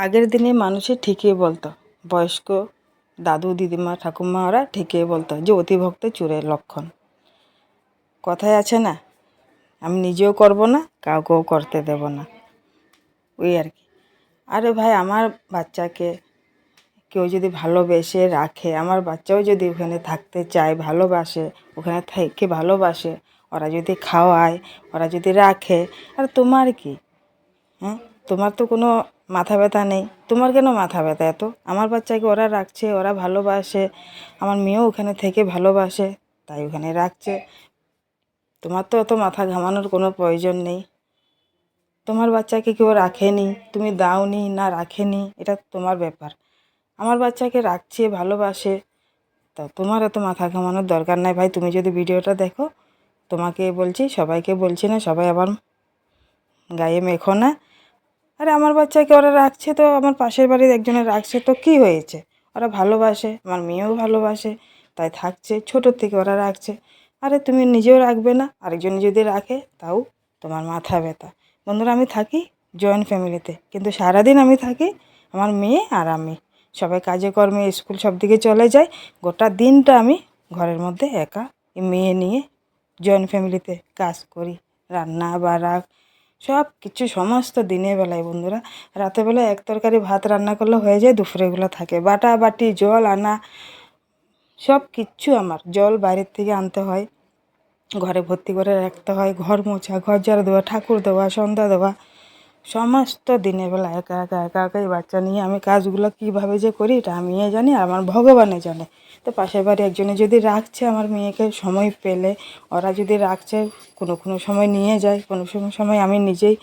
আগের দিনে মানুষে ঠিকই বলতো, বয়স্ক দাদু দিদিমা ঠাকুমা ওরা ঠিকই বলতো যে অতিভক্ত চোরের লক্ষণ। কথায় আছে না, আমি নিজেও করব না, কাউকেও করতে দেব না, ওই আর কি। আরে ভাই, আমার বাচ্চাকে কেউ যদি ভালোবেসে রাখে, আমার বাচ্চাও যদি ওখানে থাকতে চায়, ভালোবাসে, ওখানে থেকে ভালোবাসে, ওরা যদি খাওয়ায়, ওরা যদি রাখে, আর তোমার কি? হ্যাঁ, তোমার তো কোনো মাথা ব্যথা নেই। তোমার কেন মাথা ব্যথা এত? আমার বাচ্চাকে ওরা রাখছে, ওরা ভালোবাসে, আমার মেয়েও ওখানে থেকে ভালোবাসে, তাই ওখানে রাখছে। তোমার তো অত মাথা ঘামানোর কোনো প্রয়োজন নেই। তোমার বাচ্চাকে কেউ রাখেনি, তুমি দাওনি না রাখেনি, এটা তোমার ব্যাপার। আমার বাচ্চাকে রাখছে, ভালোবাসে, তা তোমার এত মাথা ঘামানোর দরকার নাই ভাই। তুমি যদি ভিডিওটা দেখো, তোমাকে বলছি, সবাইকে বলছি না, সবাই আবার গায়ে মেখো না। আরে আমার বাচ্চাকে ওরা রাখছে, তো আমার পাশের বাড়ির একজনের রাখছে, তো কী হয়েছে? ওরা ভালোবাসে, আমার মেয়েও ভালোবাসে, তাই থাকছে, ছোটোর থেকে ওরা রাখছে। আরে তুমি নিজেও রাখবে না, আরেকজন যদি রাখে তাও তোমার মাথা ব্যথা। বন্ধুরা, আমি থাকি জয়েন্ট ফ্যামিলিতে, কিন্তু সারাদিন আমি থাকি আমার মেয়ে আর আমি, সবাই কাজে কর্মে স্কুল সব দিকে চলে যায়, গোটা দিনটা আমি ঘরের মধ্যে একা এই মেয়ে নিয়ে জয়েন্ট ফ্যামিলিতে কাজ করি, রান্না বাড়া সব কিছু সমস্ত দিনের বেলায়। বন্ধুরা, রাতেরবেলায় এক তরকারি ভাত রান্না করলে হয়ে যায়, দুপুরেগুলো থাকে বাটা বাটি, জল আনা, সব কিচ্ছু আমার। জল বাইরের থেকে আনতে হয়, ঘরে ভর্তি করে রাখতে হয়, ঘর মোছা, ঘর ঝাড়ু দেওয়া, ঠাকুর দেওয়া, সন্ধ্যা দেওয়া, সমস্ত দিনের বেলা একা একা একা একাই বাচ্চা নিয়ে আমি কাজগুলো কীভাবে যে করি, এটা আমিই জানি, আর আমার ভগবানে জানে। তো পাশের বাড়ি একজনে যদি রাখছে আমার মেয়েকে সময় পেলে, ওরা যদি রাখছে, কোনো কোনো সময় নিয়ে যায়, কোনো কোনো সময় আমি নিজেই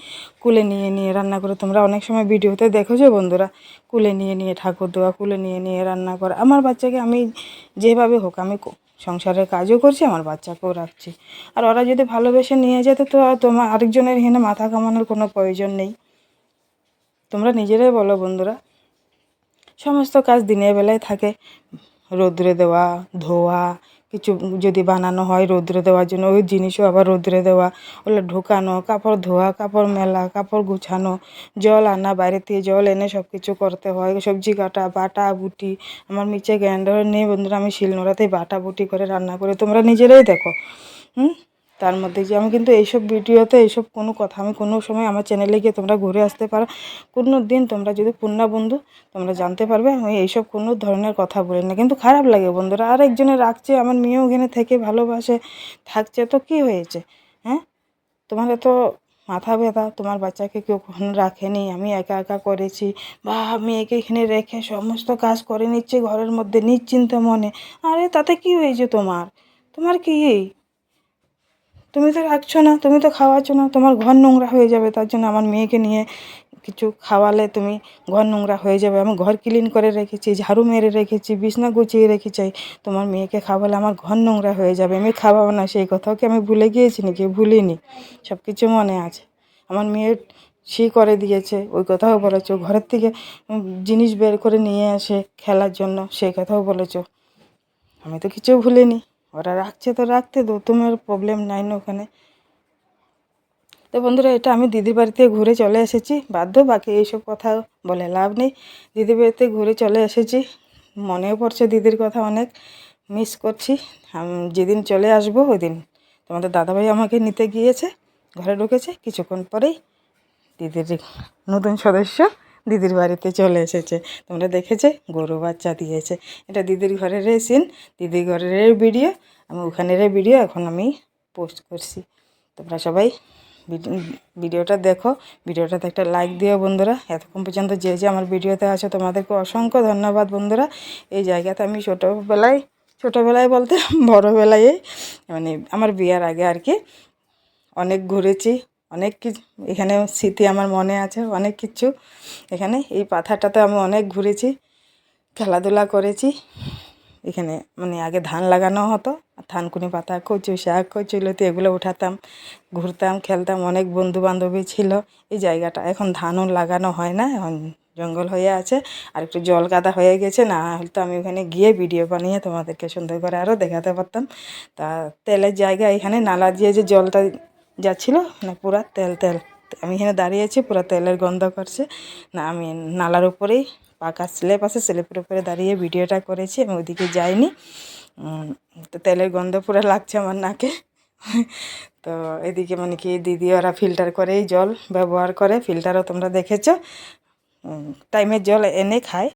কুলে নিয়ে নিয়ে রান্না করে, তোমরা অনেক সময় ভিডিওতে দেখেছো বন্ধুরা, কুলে নিয়ে নিয়ে ঠাকুর দেওয়া, কুলে নিয়ে নিয়ে রান্না করা। আমার বাচ্চাকে আমি যেভাবে হোক, আমি সংসারের কাজও করছি, আমার বাচ্চাকেও রাখছি। আর ওরা যদি ভালোবেসে নিয়ে যেত, তো তোমার আরেকজনের এখানে মাথা কামানোর কোনো প্রয়োজন নেই। তোমরা নিজেরাই বলো বন্ধুরা, সমস্ত কাজ দিনের বেলায় থাকে, রৌদ্রে দেওয়া, ধোয়া, কিছু যদি বানানো হয় রৌদ্রে দেওয়ার জন্য, ওই জিনিসও আবার রৌদ্রে দেওয়া, ওগুলো ঢোকানো, কাপড় ধোয়া, কাপড় মেলা, কাপড় গুছানো, জল আনা, বাইরে থেকে জল এনে সব কিছু করতে হয়, সবজি কাটা, বাটা বুটি। আমার নিচে গ্রাইন্ডার নেই বন্ধুরা, আমি শিলনোড়াতেই বাটা বুটি করে রান্না করে, তোমরা নিজেরাই দেখো। তার মধ্যে যে আমি কিন্তু এইসব ভিডিওতে এইসব কোনো কথা আমি কোনো সময়, আমার চ্যানেলে গিয়ে তোমরা ঘুরে আসতে পারো, কোনো দিন তোমরা যদি পূর্ণা বন্ধু, তোমরা জানতে পারবে আমি এইসব কোনো ধরনের কথা বলি না। কিন্তু খারাপ লাগে বন্ধুরা, আর একজনে রাখছে, আমার মেয়েও ওখানে থেকে ভালোবাসে, থাকছে, তো কী হয়েছে? হ্যাঁ, তোমার তো মাথা ব্যথা, তোমার বাচ্চাকে কেউ কখনো রাখেনি, আমি একা একা করেছি, বা মেয়েকে এখানে রেখে সমস্ত কাজ করে নিচ্ছি ঘরের মধ্যে নিশ্চিন্ত মনে। আরে তাতে কী হয়েছে তোমার? তোমার কি? তুমি তো রাখছো না, তুমি তো খাওয়াচ্ছ না, তোমার ঘর নোংরা হয়ে যাবে, তার জন্য আমার মেয়েকে নিয়ে কিছু খাওয়ালে তুমি ঘর নোংরা হয়ে যাবে। আমি ঘর ক্লিন করে রেখেছি, ঝাড়ু মেরে রেখেছি, বিছনা গুছিয়ে রেখেছি, তোমার মেয়েকে খাওয়ালে আমার ঘর নোংরা হয়ে যাবে, আমি খাওয়াবো না, সেই কথাও কি আমি ভুলে গিয়েছি নাকি? ভুলিনি, সব কিছু মনে আছে। আমার মেয়ে করে দিয়েছে, ওই কথাও বলেছো। ঘরের থেকে জিনিস বের করে নিয়ে আসে খেলার জন্য, সেই কথাও বলেছো। আমি তো কিছু ভুলিনি। ওরা রাখছে তো রাখতে দো, তোমার প্রবলেম নাই না ওখানে। তো বন্ধুরা, এটা আমি দিদির বাড়িতে ঘুরে চলে এসেছি, বাধ্য, বাকি এইসব কথা বলে লাভ নেই। দিদির বাড়িতে ঘুরে চলে এসেছি, মনেও পড়ছে দিদির কথা, অনেক মিস করছি। যেদিন চলে আসবো ওই দিন তোমাদের দাদাভাই আমাকে নিতে গিয়েছে, ঘরে ঢুকেছে, কিছুক্ষণ পরেই দিদির নতুন সদস্য দিদির বাড়িতে চলে এসেছে। তোমরা দেখেছে, গরু বাচ্চা দিয়েছে। এটা দিদির ঘরের সিন, দিদির ঘরের ভিডিও, আমি ওখানের ভিডিও এখন আমি পোস্ট করছি। তোমরা সবাই ভিডিওটা দেখো, ভিডিওটাতে একটা লাইক দিও বন্ধুরা। এতক্ষণ পর্যন্ত যে যে আমার ভিডিওতে আছো, তোমাদেরকে অসংখ্য ধন্যবাদ বন্ধুরা। এই জায়গাতে আমি ছোটোবেলায় বলতে বড়োবেলায়, মানে আমার বিয়ের আগে আর কি, অনেক ঘুরেছি, অনেক কিছু এখানে স্মৃতি আমার মনে আছে, অনেক কিছু। এখানে এই পাথারটাতে আমি অনেক ঘুরেছি, খেলাধুলা করেছি। এখানে মানে আগে ধান লাগানো হতো, থানকুনি পাতা, কচু শাক, কচুলতি, এগুলো উঠাতাম, ঘুরতাম, খেলতাম, অনেক বন্ধু বান্ধবী ছিল এই জায়গাটা। এখন ধানও লাগানো হয় না, এখন জঙ্গল হয়ে আছে, আর একটু জল কাদা হয়ে গেছে, না হলে তো আমি ওখানে গিয়ে ভিডিও বানিয়ে তোমাদেরকে সুন্দর করে আরও দেখাতে পারতাম। তা তেলের জায়গা, এখানে নালা দিয়ে যে জলটা যাচ্ছিলো, মানে পুরা তেল তেল, তো আমি এখানে দাঁড়িয়েছি, পুরো তেলের গন্ধ করছে। না, আমি নালার উপরেই পাকা স্ল্যাব আছে, স্ল্যাবের উপরে দাঁড়িয়ে ভিডিওটা করেছি, আমি ওইদিকে যাইনি। তো তেলের গন্ধ পুরো লাগছে আমার নাকে। তো এদিকে মানে কি দিদি ওরা ফিল্টার করেই জল ব্যবহার করে, ফিল্টারও তোমরা দেখেছো, টাইমের জল এনে খায়।